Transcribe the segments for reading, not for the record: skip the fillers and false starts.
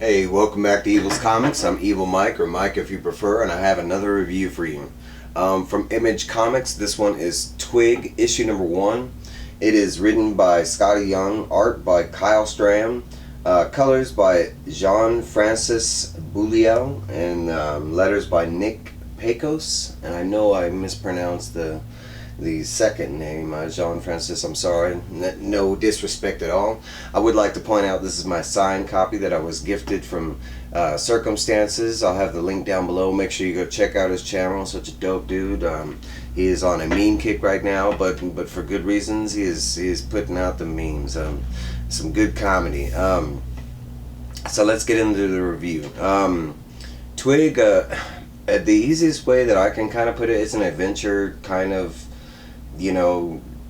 Hey, welcome back to Evil's Comics. I'm Evil Mike, or Mike if you prefer, and I have another review for you. From Image Comics, this one is Twig, issue number 1. It is written by Skottie Young, art by Kyle Strahm, colors by Jean-Francois Beaulieu, and letters by Nick Piekos. And I know I mispronounced the second name, Jean-Francois, I'm sorry. No disrespect at all. I would like to point out this is my signed copy that I was gifted from Surcam Stances. I'll have the link down below. Make sure you go check out his channel. Such a dope dude. He is on a meme kick right now, but for good reasons. He is putting out the memes. Some good comedy. So let's get into the review. Twig, the easiest way that I can kind of put it, it's an adventure kind of,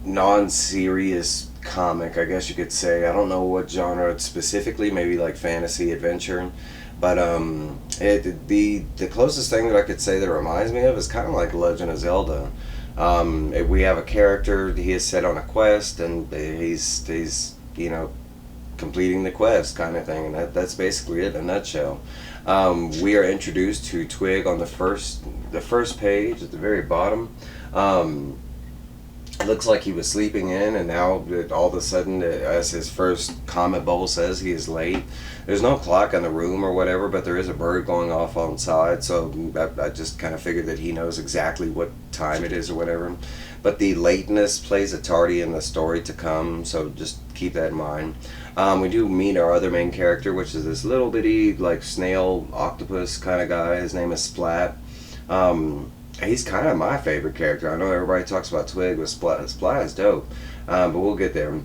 non-serious comic, I guess you could say. I don't know what genre specifically, maybe like fantasy adventure, but the closest thing that I could say that it reminds me of is kind of like Legend of Zelda. We have a character, he is set on a quest, and he's completing the quest kind of thing, and that's basically it in a nutshell. We are introduced to Twig on the first page at the very bottom. It looks like he was sleeping in, and now all of a sudden, as his first comment bubble says, he is late. There's no clock in the room or whatever, but there is a bird going off on side, so I just kind of figured that he knows exactly what time it is or whatever. But the lateness plays a tardy in the story to come, so just keep that in mind. We do meet our other main character, which is this little bitty like snail octopus kind of guy. His name is Splat. He's kind of my favorite character. I know everybody talks about Twig, but Splat is dope. But we'll get there.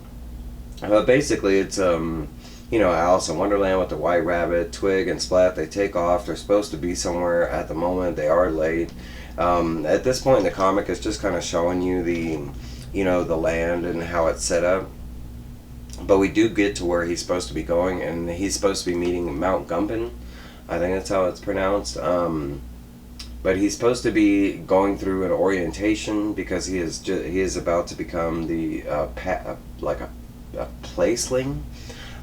Basically, it's Alice in Wonderland with the White Rabbit. Twig and Splat, they take off. They're supposed to be somewhere at the moment. They are late. At this point in the comic, it's just kind of showing you the land and how it's set up. But we do get to where he's supposed to be going, and he's supposed to be meeting Mount Gumpin. I think that's how it's pronounced. But he's supposed to be going through an orientation because he is about to become the like a placeling.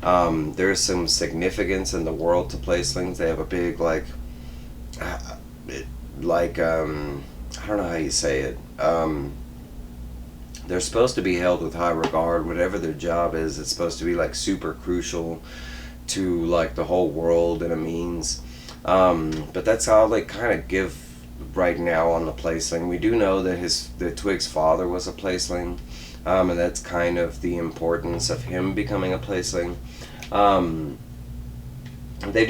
There's some significance in the world to placelings. They have a big I don't know how you say it. They're supposed to be held with high regard. Whatever their job is, it's supposed to be like super crucial to like the whole world and a means. But that's how they kind of give right now on the placeling. We do know that Twig's father was a placeling, and that's kind of the importance of him becoming a placeling. They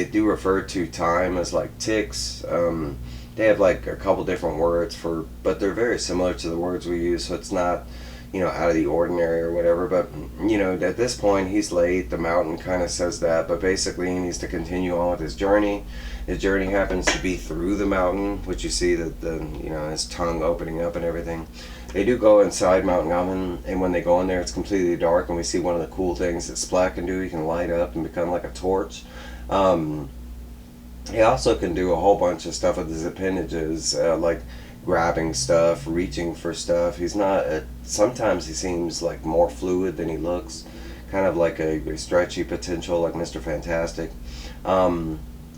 do refer to time as like ticks. They have like a couple different words but they're very similar to the words we use, so it's not out of the ordinary or whatever. But at this point he's late. The mountain kind of says that, but basically he needs to continue on with his journey. His journey happens to be through the mountain, which you see that his tongue opening up and everything. They do go inside Mount Gumpin, and when they go in there, it's completely dark, and we see one of the cool things that Splat can do. He can light up and become like a torch. He also can do a whole bunch of stuff with his appendages, like grabbing stuff, reaching for stuff. He's not. Sometimes he seems like more fluid than he looks, kind of like a stretchy potential, like Mr. Fantastic.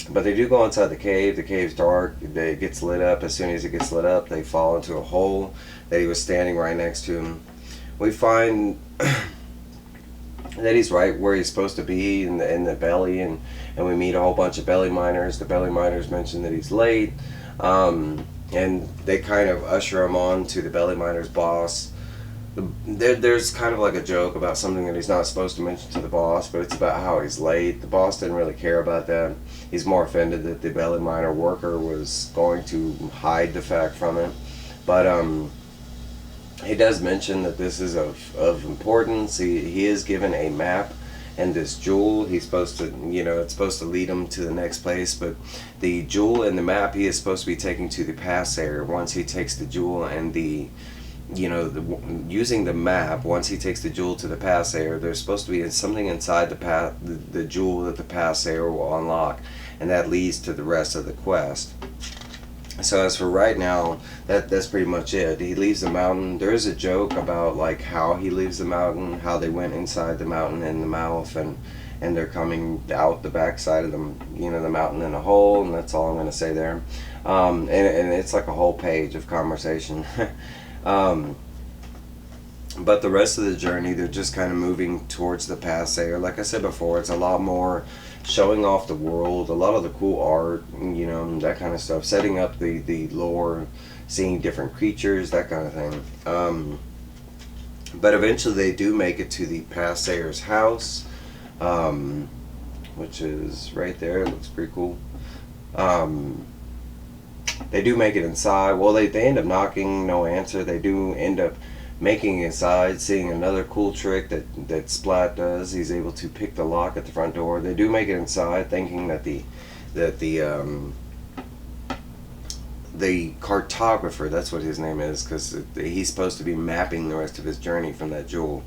But they do go inside the cave. The cave's dark. It gets lit up. As soon as it gets lit up, they fall into a hole that he was standing right next to him. We find that he's right where he's supposed to be in the belly, and we meet a whole bunch of belly miners. The belly miners mention that he's late, and they kind of usher him on to the belly miner's boss. There's kind of like a joke about something that he's not supposed to mention to the boss, but it's about how he's late. The boss didn't really care about that. He's more offended that the belly miner worker was going to hide the fact from it. But he does mention that this is of importance. He is given a map and this jewel. He's supposed to, it's supposed to lead him to the next place, but the jewel and the map he is supposed to be taking to the pass area. Once he takes the jewel and using the map, once he takes the jewel to the pass area, there's supposed to be something inside the jewel that the pass area will unlock, and that leads to the rest of the quest. So as for right now, that's pretty much it. He leaves the mountain. There is a joke about like how he leaves the mountain, how they went inside the mountain in the mouth, and they're coming out the backside of the, you know, the mountain in a hole, and that's all I'm going to say there. And it's like a whole page of conversation. um, but the rest of the journey, they're just kind of moving towards the past there. Like I said before, it's a lot more showing off the world, a lot of the cool art, you know, that kind of stuff, setting up the lore, seeing different creatures, that kind of thing. But eventually they do make it to the past Sayer's house, um, which is right there. It looks pretty cool. Um, they do make it inside. Well, they end up knocking, no answer. They do end up making it inside, seeing another cool trick that Splat does. He's able to pick the lock at the front door. They do make it inside, thinking that the cartographer, that's what his name is, because he's supposed to be mapping the rest of his journey from that jewel.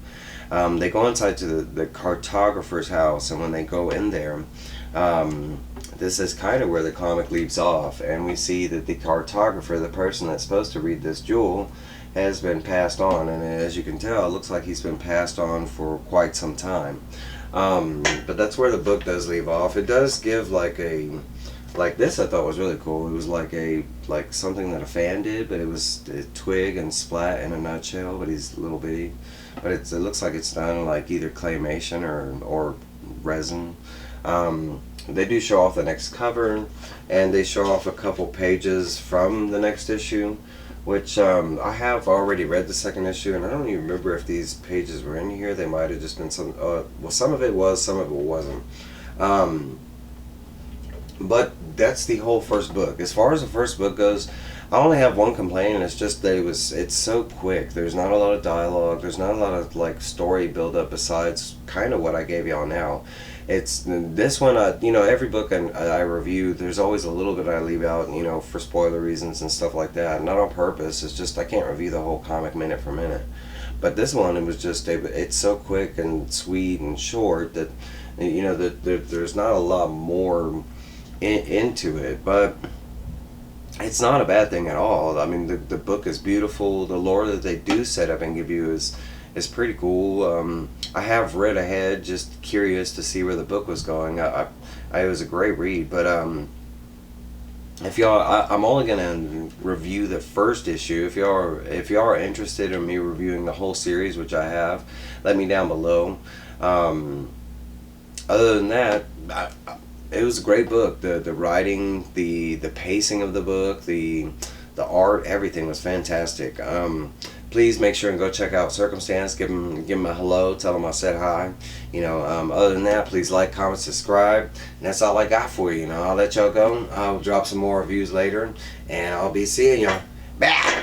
They go inside to the cartographer's house, and when they go in there, this is kind of where the comic leaves off, and we see that the cartographer, the person that's supposed to read this jewel, has been passed on, and as you can tell, it looks like he's been passed on for quite some time. But that's where the book does leave off. It does give like this I thought was really cool. It was like something that a fan did, but it was Twig and Splat in a nutshell, but he's little bitty. But it looks like it's done like either claymation or resin. They do show off the next cover, and they show off a couple pages from the next issue, which I have already read the second issue, and I don't even remember if these pages were in here. They might have just been some, well, some of it was, some of it wasn't. But that's the whole first book. As far as the first book goes, I only have one complaint, and it's just that it's so quick. There's not a lot of dialogue. There's not a lot of like story build up besides kind of what I gave y'all now. It's this one, you know, every book I review, there's always a little bit I leave out, you know, for spoiler reasons and stuff like that. Not on purpose. It's just I can't review the whole comic minute for minute. But this one, it was just it's so quick and sweet and short that, you know, that there's not a lot more into it, but it's not a bad thing at all. I mean, the book is beautiful. The lore that they do set up and give you is pretty cool. I have read ahead, just curious to see where the book was going. It was a great read, but if y'all, I'm only gonna review the first issue. If y'all are interested in me reviewing the whole series, which I have, let me down below. Other than that, it was a great book. The writing, the pacing of the book, the art, everything was fantastic. Please make sure and go check out Surcam Stances. Give them a hello. Tell them I said hi. You know. Other than that, please like, comment, subscribe. And that's all I got for you. You know. I'll let y'all go. I'll drop some more reviews later, and I'll be seeing y'all. Bye.